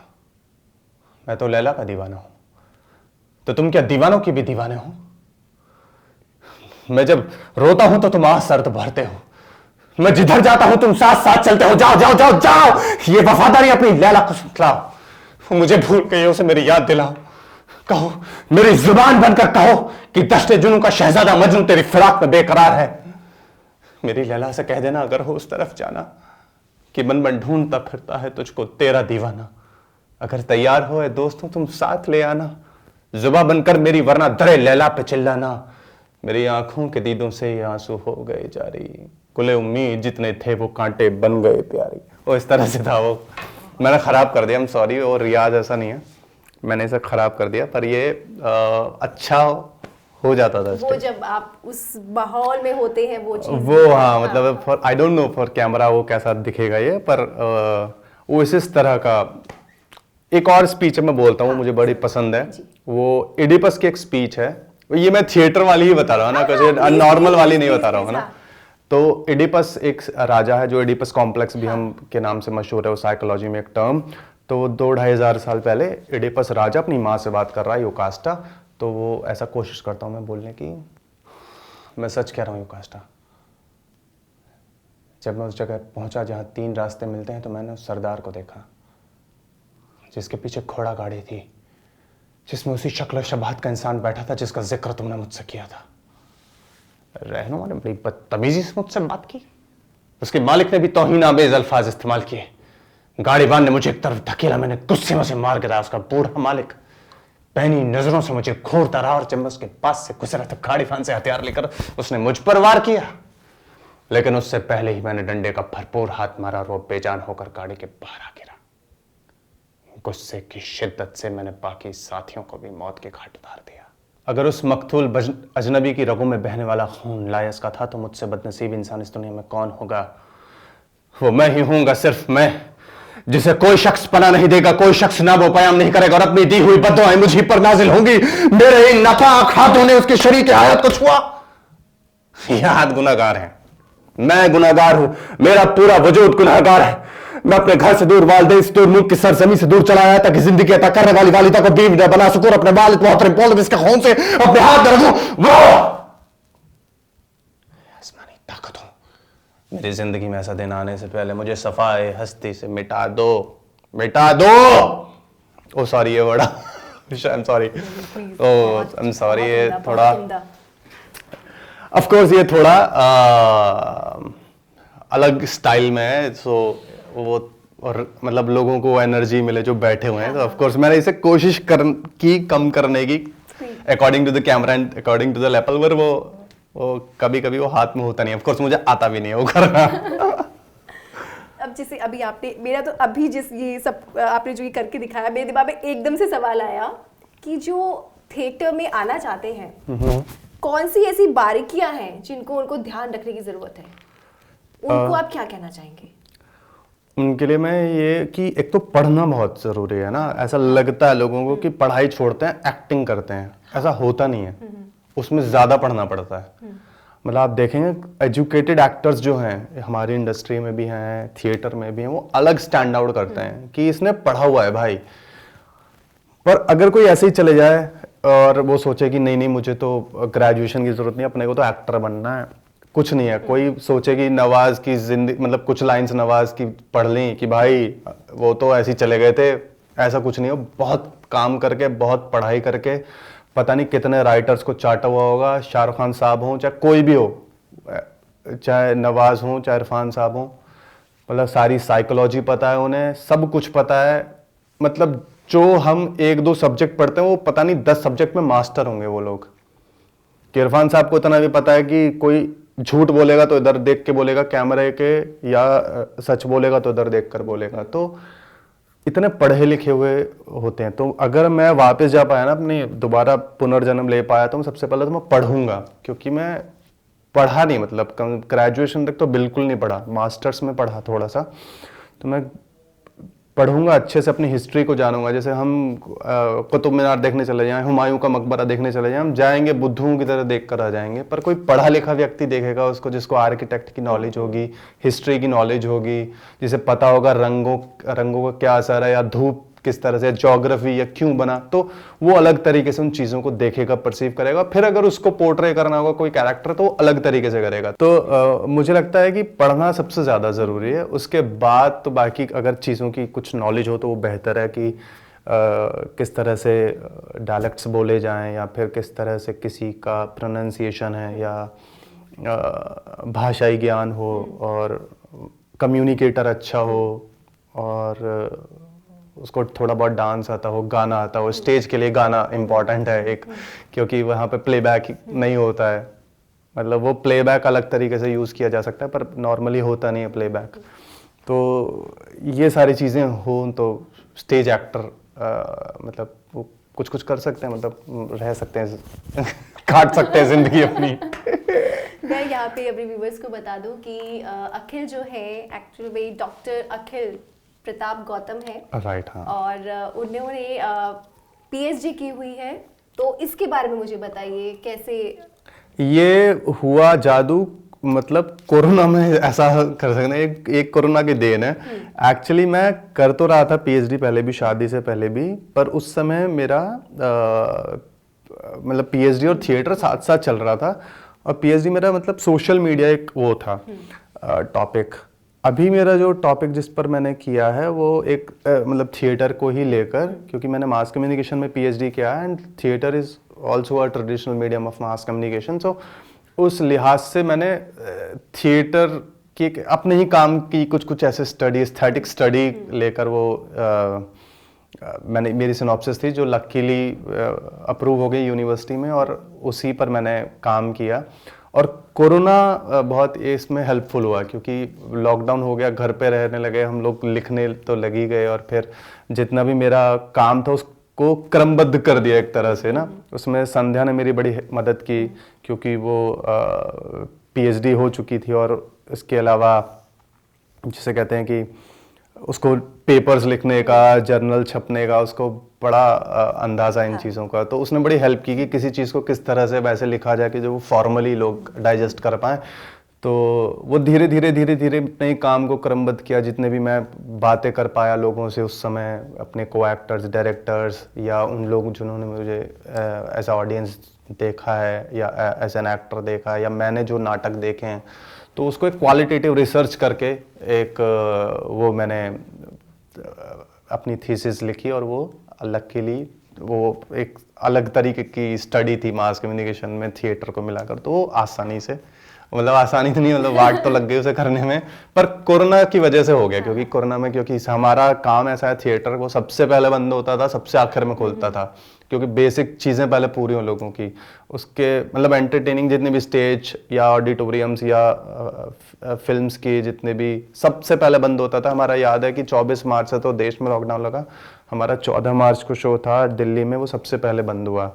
B: मैं तो लैला का दीवाना हूं, तो तुम क्या दीवानों की भी दीवाने हो? मैं जब रोता हूं तो तुम आह-सर्द भरते हो, मैं जिधर जाता हूं तुम साथ साथ चलते हो। जाओ जाओ जाओ जाओ, ये वफादारी अपनी लैला को सुतलाओ, मुझे भूल गई उसे मेरी याद दिलाओ। कहो, मेरी जुबान बनकर कहो कि दश्ते जुनू का शहजादा मजनू तेरी फिराक में बेकरार है। मेरी लैला से कह देना अगर हो उस तरफ जाना, कि मन मन ढूंढता फिरता है तुझको तेरा दीवाना। अगर तैयार हो दोस्तों तुम साथ ले आना, जुबा बनकर मेरी वरना दरे लैला पे चिल्लाना। मेरी आंखों के दीदों से ये आंसू हो गए जारी, कुले उम्मीद जितने थे वो कांटे बन गए प्यारी। वो इस तरह से था। वो मैंने खराब कर दिया, I'm सॉरी। और रियाज ऐसा नहीं है, मैंने इसे खराब कर दिया, पर ये अच्छा हो जाता था।
A: वो जब आप उस माहौल में होते हैं वो चीज़,
B: वो हाँ, मतलब I don't know for camera वो कैसा दिखेगा ये, पर वो इस तरह का। एक और स्पीच मैं बोलता हूँ, मुझे बड़ी पसंद है। वो इडिपस की एक स्पीच है, ये मैं थिएटर वाली ही बता रहा हूँ ना, कुछ नॉर्मल वाली नहीं बता रहा हूँ ना। तो एडिपस एक राजा है, जो एडिपस कॉम्प्लेक्स भी हम के नाम से मशहूर है, वो साइकोलॉजी में एक टर्म। तो 2-2,500 साल पहले एडिपस राजा अपनी माँ से बात कर रहा है, योकास्टा। तो वो ऐसा कोशिश करता हूँ मैं बोलने की, मैं सच कह रहा हूँ योकास्टा। जब मैं उस जगह पहुंचा जहाँ 3 रास्ते मिलते हैं, तो मैंने उस सरदार को देखा जिसके पीछे घोड़ा गाड़ी थी, जिसमें उसी शक्ल शबाहत का इंसान बैठा था जिसका जिक्र तुमने मुझसे किया था। रहनुमा ने बड़ी बदतमीजी से मुझसे बात की। उसके मालिक ने भी तौहीन-आमेज़ अल्फाज इस्तेमाल किए। गाड़ीबान ने मुझे एक तरफ धकेला, मैंने गुस्से में उसे मार गिराया। उसका बूढ़ा मालिक पैनी नजरों से मुझे घूरता रहा और जब मैं उसके पास से गुजरा तो गाड़ीबान से हथियार लेकर उसने मुझ पर वार किया। लेकिन उससे पहले ही मैंने डंडे का भरपूर हाथ मारा और वो बेजान होकर गाड़ी के बाहर आ गिरा। गुस्से की शिद्दत से मैंने बाकी साथियों को भी मौत के घाट उतार दिया। अगर उस मकतूल अजनबी की रगों में बहने वाला खून लायस का था, तो मुझसे बदनसीब इंसान इस दुनिया में कौन होगा? वो मैं ही हूंगा, सिर्फ मैं, जिसे कोई शख्स पनाह नहीं देगा, कोई शख्स ना वो पयाम नहीं करेगा और अपनी दी हुई बद्दुआएं मुझी पर नाजिल होंगी। मेरे इन नापाक हाथों ने उसके शरीक हयात को छुआ। यह हाथ गुनाहगार है, मैं गुनाहगार हूं, मेरा पूरा वजूद गुनाहगार है। मैं अपने घर से दूर, वालिदैन से दूर, मुल्क की सरजमी से दूर चला आया ताकि जिंदगी अता करने वाली वालिदा को बीवी न बना सकूं, अपने वालिद मोहतरम पौलुस इसके खून से अपने हाथ में रखूं। वो आसमानी ताकत हो, मेरी जिंदगी में ऐसा दिन आने से पहले मुझे सफाए हस्ती से मिटा दो, मिटा दो। ओ सॉरी, ये बड़ा I am sorry, oh I am sorry, ये थोड़ा ऑफ कोर्स ये थोड़ा अलग स्टाइल में है, सो वो और मतलब लोगों को एनर्जी मिले जो बैठे हुए हैं। तो ऑफ कोर्स मैंने इसे कोशिश कम करने की according to the camera and according to the level, पर वो कभी कभी वो हाथ में होता नहीं। ऑफ कोर्स मुझे आता भी नहीं है वो करना।
A: अब जैसे अभी आपने मेरा तो अभी जिस ये सब आपने जो ये करके दिखाया, मेरे दिमाग में एकदम से सवाल आया कि जो थिएटर में आना चाहते हैं, कौन सी ऐसी बारीकियां हैं जिनको उनको ध्यान रखने की जरूरत है? उनको आप क्या कहना चाहेंगे?
B: उनके लिए मैं ये कि एक तो पढ़ना बहुत जरूरी है ना। ऐसा लगता है लोगों को कि पढ़ाई छोड़ते हैं एक्टिंग करते हैं, ऐसा होता नहीं है। उसमें ज्यादा पढ़ना पड़ता है। मतलब आप देखेंगे एजुकेटेड एक्टर्स जो हैं हमारी इंडस्ट्री में भी हैं, थिएटर में भी हैं, वो अलग स्टैंड आउट करते हैं कि इसने पढ़ा हुआ है भाई। पर अगर कोई ऐसे ही चले जाए और वो सोचे कि नहीं नहीं मुझे तो ग्रेजुएशन की जरूरत नहीं, अपने को तो एक्टर बनना है, कुछ नहीं है। कोई सोचे कि नवाज की जिंदगी मतलब कुछ लाइंस नवाज की पढ़ ली कि भाई वो तो ऐसे ही चले गए थे, ऐसा कुछ नहीं हो। बहुत काम करके, बहुत पढ़ाई करके, पता नहीं कितने राइटर्स को चाटा हुआ होगा। शाहरुख खान साहब हों चाहे कोई भी हो, चाहे नवाज हो चाहे इरफान साहब हो, मतलब सारी साइकोलॉजी पता है उन्हें, सब कुछ पता है। मतलब जो हम 1-2 सब्जेक्ट पढ़ते हैं वो पता नहीं 10 सब्जेक्ट में मास्टर होंगे वो लोग। कि इरफान साहब को इतना भी पता है कि कोई झूठ बोलेगा तो इधर देख के बोलेगा कैमरे के, या सच बोलेगा तो इधर देख कर बोलेगा। तो इतने पढ़े लिखे हुए होते हैं। तो अगर मैं वापस जा पाया ना, अपनी दोबारा पुनर्जन्म ले पाया, तो मैं सबसे पहले तो मैं पढ़ूंगा, क्योंकि मैं पढ़ा नहीं, मतलब ग्रेजुएशन तक तो बिल्कुल नहीं पढ़ा, मास्टर्स में पढ़ा थोड़ा सा। तो मैं पढ़ूंगा, अच्छे से अपनी हिस्ट्री को जानूंगा। जैसे हम कुतुब मीनार देखने चले जाएं, हुमायूं का मकबरा देखने चले जाएं, हम जाएंगे बुद्धुओं की तरह देख कर आ जाएंगे। पर कोई पढ़ा लिखा व्यक्ति देखेगा उसको, जिसको आर्किटेक्ट की नॉलेज होगी, हिस्ट्री की नॉलेज होगी, जिसे पता होगा रंगों का क्या असर है, या धूप किस तरह से, ज्योग्राफी या क्यों बना, तो वो अलग तरीके से उन चीज़ों को देखेगा, परसीव करेगा। फिर अगर उसको पोर्ट्रे करना होगा कोई कैरेक्टर, तो वो अलग तरीके से करेगा। तो मुझे लगता है कि पढ़ना सबसे ज़्यादा ज़रूरी है। उसके बाद तो बाकी अगर चीज़ों की कुछ नॉलेज हो तो वो बेहतर है, कि किस तरह से डायलेक्ट्स बोले जाएं, या फिर किस तरह से किसी का प्रोनाउंसिएशन है, या भाषाई ज्ञान हो, और कम्युनिकेटर अच्छा हो, और उसको थोड़ा बहुत डांस आता हो, गाना आता हो। स्टेज के लिए गाना इम्पॉर्टेंट है एक, क्योंकि वहाँ पे प्लेबैक नहीं होता है। मतलब वो प्लेबैक अलग तरीके से यूज़ किया जा सकता है, पर नॉर्मली होता नहीं है प्लेबैक। तो ये सारी चीज़ें हों तो स्टेज एक्टर मतलब वो कुछ कुछ कर सकते हैं, मतलब रह सकते हैं काट सकते हैं ज़िंदगी अपनी।
A: मैं यहाँ पे अपने व्यूवर्स को बता दूँ कि अखिल जो है एक्चुअली डॉक्टर अखिल प्रताप गौतम है,
B: राइट, हाँ।
A: और उन्होंने पीएचडी की हुई है। तो इसके बारे में मुझे बताइए कैसे
B: ये हुआ जादू मतलब कोरोना में ऐसा कर सकते हैं, एक कोरोना की देन है। एक्चुअली मैं कर तो रहा था पीएचडी पहले भी, शादी से पहले भी, पर उस समय मेरा मतलब पीएचडी और थिएटर साथ साथ चल रहा था। और पीएचडी मेरा मतलब सोशल मीडिया एक वो था टॉपिक। अभी मेरा जो टॉपिक जिस पर मैंने किया है वो एक मतलब थिएटर को ही लेकर, क्योंकि मैंने मास कम्युनिकेशन में पीएचडी किया है and theatre is also a traditional medium of mass communication. So उस लिहाज से मैंने थिएटर की अपने ही काम की कुछ ऐसे स्टडी, एस्थेटिक स्टडी लेकर वो मैंने, मेरी सिनॉप्सिस थी जो लकीली अप्रूव हो गई यूनिवर्सिटी में, और उसी पर मैंने काम किया। और कोरोना बहुत इसमें हेल्पफुल हुआ, क्योंकि लॉकडाउन हो गया, घर पे रहने लगे हम लोग, लिखने तो लग ही गए, और फिर जितना भी मेरा काम था उसको क्रमबद्ध कर दिया एक तरह से ना। उसमें संध्या ने मेरी बड़ी मदद की, क्योंकि वो पीएचडी हो चुकी थी, और इसके अलावा जिसे कहते हैं कि उसको पेपर्स लिखने का, जर्नल छपने का, उसको बड़ा अंदाज़ा इन चीज़ों का। तो उसने बड़ी हेल्प की कि किसी चीज़ को किस तरह से वैसे लिखा जाए कि जो वो फॉर्मली लोग डाइजेस्ट कर पाएँ। तो वो धीरे धीरे अपने काम को क्रमबद्ध किया। जितने भी मैं बातें कर पाया लोगों से उस समय, अपने को एक्टर्स, डायरेक्टर्स, या उन लोग जिन्होंने मुझे एज अ ऑडियंस देखा है या एज एन एक्टर देखा है, या मैंने जो नाटक देखे हैं, तो उसको एक क्वालिटेटिव रिसर्च करके एक वो मैंने अपनी थीसिस लिखी, और वो लकीली वो एक अलग तरीके की स्टडी थी मास कम्युनिकेशन में थिएटर को मिलाकर। तो आसानी से, मतलब आसानी तो नहीं, मतलब वाट तो लग गई उसे करने में, पर कोरोना की वजह से हो गया। क्योंकि कोरोना में, क्योंकि हमारा काम ऐसा है, थिएटर वो सबसे पहले बंद होता था, सबसे आखिर में खोलता था, क्योंकि बेसिक चीज़ें पहले पूरी हो लोगों की। उसके मतलब एंटरटेनिंग जितने भी स्टेज या ऑडिटोरियम्स या फिल्म्स की जितने भी, सबसे पहले बंद होता था। हमारा याद है कि 24 मार्च से तो देश में लॉकडाउन लगा, हमारा 14 मार्च को शो था दिल्ली में, वो सबसे पहले बंद हुआ।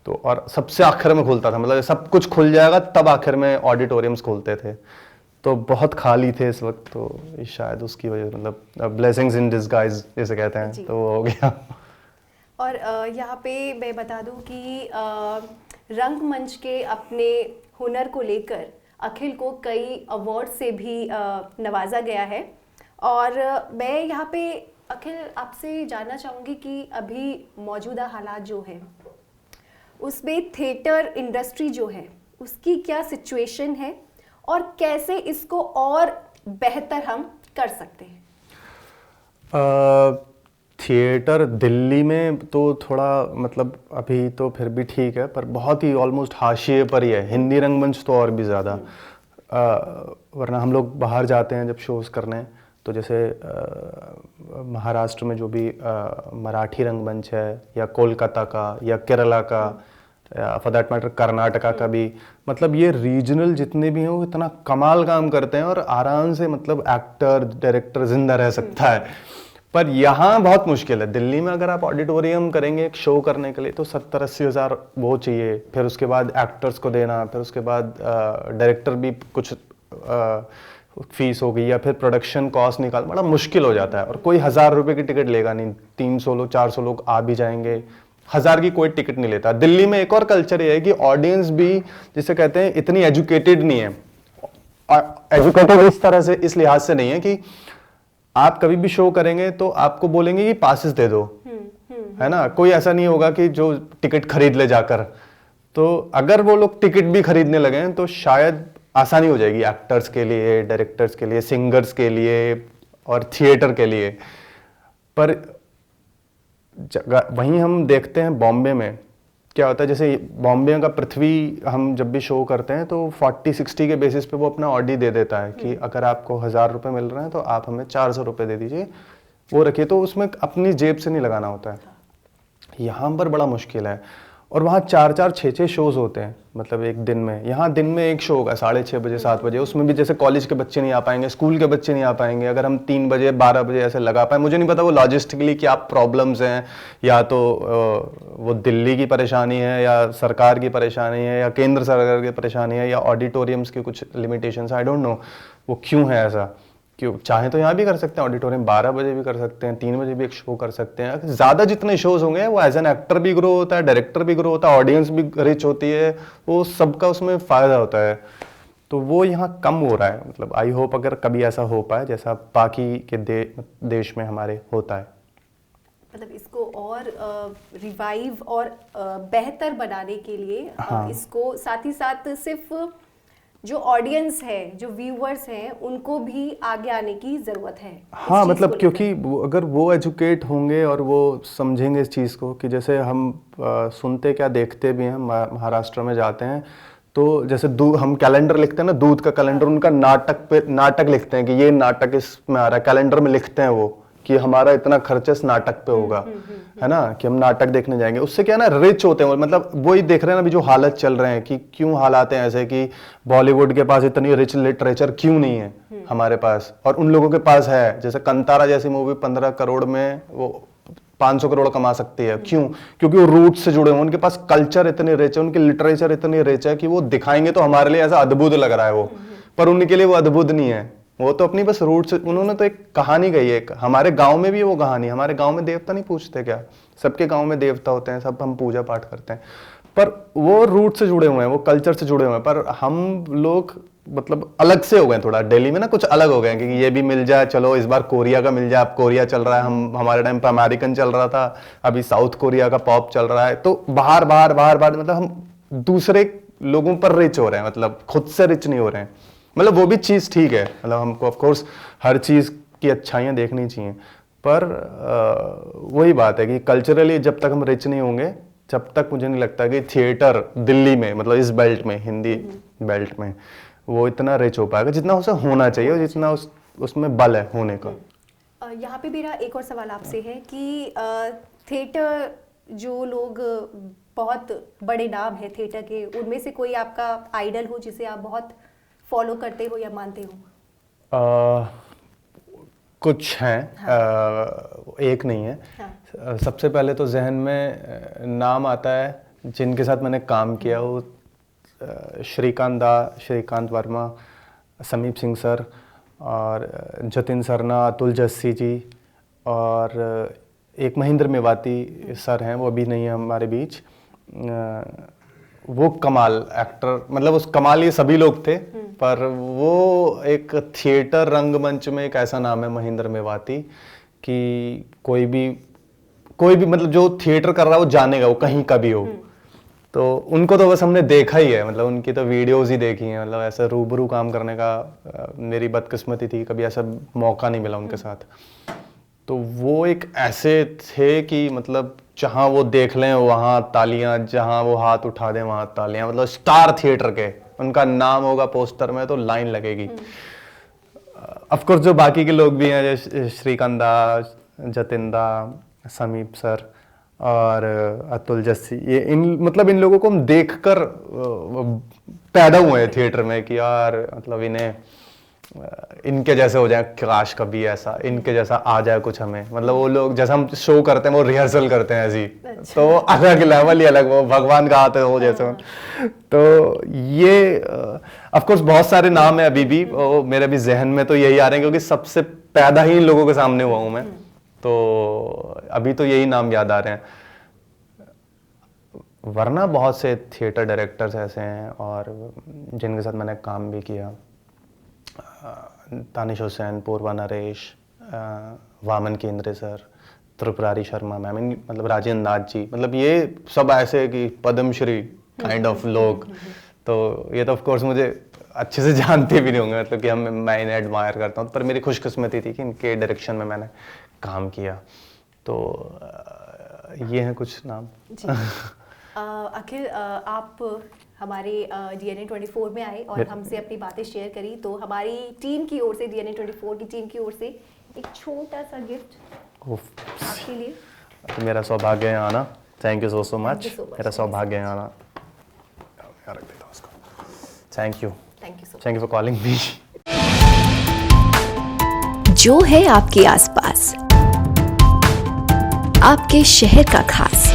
B: तो और सबसे आखिर में खुलता था, मतलब सब कुछ खुल जाएगा तब आखिर में ऑडिटोरियम्स खुलते थे। तो बहुत खाली थे इस वक्त, तो शायद उसकी वजह से, मतलब ब्लेसिंग्स इन डिस्गाइज जैसे कहते हैं, तो वो हो गया।
A: और यहाँ पे मैं बता दूँ कि रंगमंच के अपने हुनर को लेकर अखिल को कई अवार्ड से भी नवाजा गया है। और मैं यहाँ पे अखिल आपसे जानना चाहूँगी कि अभी मौजूदा हालात जो है उसमें थिएटर इंडस्ट्री जो है उसकी क्या सिचुएशन है, और कैसे इसको और बेहतर हम कर सकते हैं।
B: थिएटर दिल्ली में तो थोड़ा मतलब अभी तो फिर भी ठीक है, पर बहुत ही ऑलमोस्ट हाशिए पर ही है। हिंदी रंगमंच तो और भी ज़्यादा, वरना हम लोग बाहर जाते हैं जब शोज़ करने, तो जैसे महाराष्ट्र में जो भी मराठी रंगमंच है, या कोलकाता का, या केरला का, फॉर दैट मैटर कर्नाटका का भी, मतलब ये रीजनल जितने भी हैं वो इतना कमाल काम करते हैं, और आराम से मतलब एक्टर, डायरेक्टर जिंदा रह सकता है। पर यहाँ बहुत मुश्किल है। दिल्ली में अगर आप ऑडिटोरियम करेंगे एक शो करने के लिए, तो 70-80 हज़ार वो चाहिए, फिर उसके बाद एक्टर्स को देना, फिर उसके बाद डायरेक्टर भी कुछ फीस हो गई, या फिर प्रोडक्शन कॉस्ट निकाल, बड़ा मुश्किल हो जाता है। और कोई 1000 रुपये की टिकट लेगा नहीं, 300 लोग, 400 लोग आ भी जाएंगे, 1000 की कोई टिकट नहीं लेता। दिल्ली में एक और कल्चर ये है कि ऑडियंस भी, जिसे कहते हैं, इतनी एजुकेटेड नहीं है। एजुकेटेड इस तरह से, इस लिहाज से नहीं है कि आप कभी भी शो करेंगे तो आपको बोलेंगे कि पासेस दे दो, है ना। कोई ऐसा नहीं होगा कि जो टिकट खरीद ले जाकर। तो अगर वो लोग टिकट भी खरीदने लगे तो शायद आसानी हो जाएगी एक्टर्स के लिए, डायरेक्टर्स के लिए, सिंगर्स के लिए और थिएटर के लिए। पर वहीं हम देखते हैं बॉम्बे में क्या होता है। जैसे बॉम्बे का पृथ्वी, हम जब भी शो करते हैं तो 40-60 के बेसिस पे वो अपना ऑडी दे देता है कि अगर आपको 1000 रुपये मिल रहे हैं तो आप हमें 400 रुपये दे दीजिए, वो रखिए। तो उसमें अपनी जेब से नहीं लगाना होता है। यहाँ पर बड़ा मुश्किल है। और वहाँ 4-4, 6-6 शोज़ होते हैं, मतलब एक दिन में। यहाँ दिन में एक शो होगा 6:30 बजे, 7 बजे। उसमें भी जैसे कॉलेज के बच्चे नहीं आ पाएंगे, स्कूल के बच्चे नहीं आ पाएंगे। अगर हम 3 बजे, 12 बजे ऐसे लगा पाए, मुझे नहीं पता वो लॉजिस्टिकली क्या प्रॉब्लम्स हैं, या तो वो दिल्ली की परेशानी है, या सरकार की परेशानी है, या केंद्र सरकार की परेशानी है, या ऑडिटोरियम्स की कुछ लिमिटेशंस, आई डोंट नो वो क्यों है ऐसा। क्यों चाहे तो यहाँ भी कर सकते हैं ऑडिटोरियम, 12 बजे भी कर सकते हैं, 3 बजे भी एक शो कर सकते हैं। ज़्यादा जितने शोज़ होंगे वो एज एन एक्टर भी ग्रो होता है, डायरेक्टर भी ग्रो होता है, ऑडियंस भी रिच होती है, वो सबका उसमें फ़ायदा होता है। तो वो यहाँ कम हो रहा है। मतलब आई होप अगर कभी ऐसा हो पाए जैसा बाकी के देश में हमारे होता है।
A: मतलब इसको और रिवाइव और बेहतर बनाने के लिए इसको साथ ही साथ सिर्फ जो ऑडियंस है, जो व्यूअर्स हैं, उनको भी आगे आने की ज़रूरत है।
B: हाँ, मतलब क्योंकि अगर वो एजुकेट होंगे और वो समझेंगे इस चीज़ को कि जैसे हम सुनते क्या देखते भी हैं, महाराष्ट्र में जाते हैं तो जैसे हम कैलेंडर लिखते हैं ना, दूध का कैलेंडर, उनका नाटक लिखते हैं कि ये नाटक इसमें आ रहा है, कैलेंडर में लिखते हैं वो कि हमारा इतना खर्चा इस नाटक पे होगा, है ना, कि हम नाटक देखने जाएंगे। उससे क्या है ना, रिच होते हैं। मतलब वही देख रहे हैं ना अभी जो हालत चल रहे हैं कि क्यों हालात हैं ऐसे कि बॉलीवुड के पास इतनी रिच लिटरेचर क्यों नहीं है हमारे पास, और उन लोगों के पास है। जैसे कंतारा जैसी मूवी 15 करोड़ में वो 500 करोड़ कमा सकती है। क्यों? क्योंकि वो रूट से जुड़े हैं, उनके पास कल्चर इतनी रिच है, उनकी लिटरेचर इतनी रिच है कि वो दिखाएंगे तो हमारे लिए ऐसा अद्भुत लग रहा है वो, पर उनके लिए वो अद्भुत नहीं है। वो तो अपनी बस रूट से, उन्होंने तो एक कहानी गई है। हमारे गांव में भी है वो कहानी। हमारे गांव में देवता नहीं पूछते क्या? सबके गांव में देवता होते हैं, सब हम पूजा पाठ करते हैं, पर वो रूट से जुड़े हुए हैं, वो कल्चर से जुड़े हुए हैं। पर हम लोग मतलब अलग से हो गए थोड़ा। दिल्ली में ना कुछ अलग हो गए कि ये भी मिल जाए, चलो इस बार कोरिया का मिल जाए। अब कोरिया चल रहा है, हमारे टाइम पे अमेरिकन चल रहा था, अभी साउथ कोरिया का पॉप चल रहा है। तो बाहर मतलब हम दूसरे लोगों पर रिच हो रहे हैं, मतलब खुद से रिच नहीं हो रहे हैं। मतलब वो भी चीज़ ठीक है, मतलब हमको ऑफ कोर्स हर चीज़ की अच्छाइयाँ देखनी चाहिए, पर वही बात है कि कल्चरली जब तक हम रिच नहीं होंगे, जब तक मुझे नहीं लगता कि थिएटर दिल्ली में, मतलब इस बेल्ट में, हिंदी बेल्ट में, वो इतना रिच हो पाएगा जितना उसे होना चाहिए और जितना उसमें बल है होने का।
A: यहाँ पे मेरा एक और सवाल आपसे है कि थिएटर, जो लोग बहुत बड़े नाम है थिएटर के, उनमें से कोई आपका आइडल हो जिसे आप बहुत फॉलो करते हो या मानते हो?
B: कुछ हैं। एक नहीं है। हाँ। सबसे पहले तो जहन में नाम आता है जिनके साथ मैंने काम किया, वो श्रीकांत वर्मा, समीप सिंह सर और जतिन सरना, अतुल जस्सी जी, और एक महेंद्र मेवाती सर हैं, वो अभी नहीं है हमारे बीच। वो कमाल एक्टर, मतलब उस कमाल ये सभी लोग थे, पर वो एक थिएटर रंगमंच में एक ऐसा नाम है महेंद्र मेवाती कि कोई भी मतलब जो थिएटर कर रहा है वो जानेगा, वो कहीं का भी हो। तो उनको तो बस हमने देखा ही है, मतलब उनकी तो वीडियोस ही देखी हैं। मतलब ऐसा रूबरू काम करने का मेरी बदकिस्मती थी, कभी ऐसा मौका नहीं मिला उनके साथ। तो वो एक ऐसे थे कि मतलब जहाँ वो देख लें वहाँ तालियां, जहाँ वो हाथ उठा दें वहाँ तालियां। मतलब स्टार थिएटर के, उनका नाम होगा पोस्टर में तो लाइन लगेगी। ऑफ कोर्स जो बाकी के लोग भी हैं, जैसे श्रीकांदा, जतिंदा, समीप सर और अतुल जस्सी, ये इन लोगों को हम देखकर पैदा हुए हैं थिएटर में कि यार मतलब इनके जैसे हो जाए, काश कभी ऐसा इनके जैसा आ जाए कुछ हमें। मतलब वो लोग जैसा हम शो करते हैं वो रिहर्सल करते हैं ऐसी। अच्छा। तो अलग लेवल ही अलग, वो भगवान का हाथ है वो जैसे। तो ये ऑफ कोर्स बहुत सारे नाम है अभी भी, मेरे भी जहन में तो यही आ रहे हैं क्योंकि सबसे पैदा ही इन लोगों के सामने हुआ हूं मैं, तो अभी तो यही नाम याद आ रहे हैं। वरना बहुत से थिएटर डायरेक्टर्स ऐसे हैं और जिनके साथ मैंने काम भी किया। तानिश हुसैन, पूर्वा नरेश, वामन केंद्रे सर, त्रिपुरारी शर्मा मैम, मतलब राजेंद्र नाथ जी, मतलब ये सब ऐसे कि पद्मश्री काइंड ऑफ लोग। तो ये तो ऑफ कोर्स मुझे अच्छे से जानते भी नहीं होंगे, मतलब कि मैं इन्हें एडमायर करता हूँ, पर मेरी खुशकिस्मती थी कि इनके डायरेक्शन में मैंने काम किया। तो ये हैं कुछ नाम।
A: अखिल, आप हमारे DNA 24 में आए और हमसे अपनी बातें शेयर करी, तो हमारी टीम की ओर से, DNA 24 की टीम की ओर से एक छोटा सा गिफ्ट आपके लिए।
B: तो मेरा सौभाग्य है आना। Thank you so much. मेरा सौभाग्य है आना। रख देता हूं उसको। Thank you for calling me.
C: जो है आपके आसपास, आपके शहर का खास,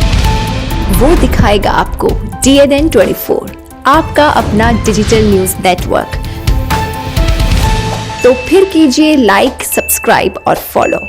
C: वो दिखाएगा आपको DNN 24, आपका अपना डिजिटल न्यूज नेटवर्क। तो फिर कीजिए लाइक, सब्सक्राइब और फॉलो।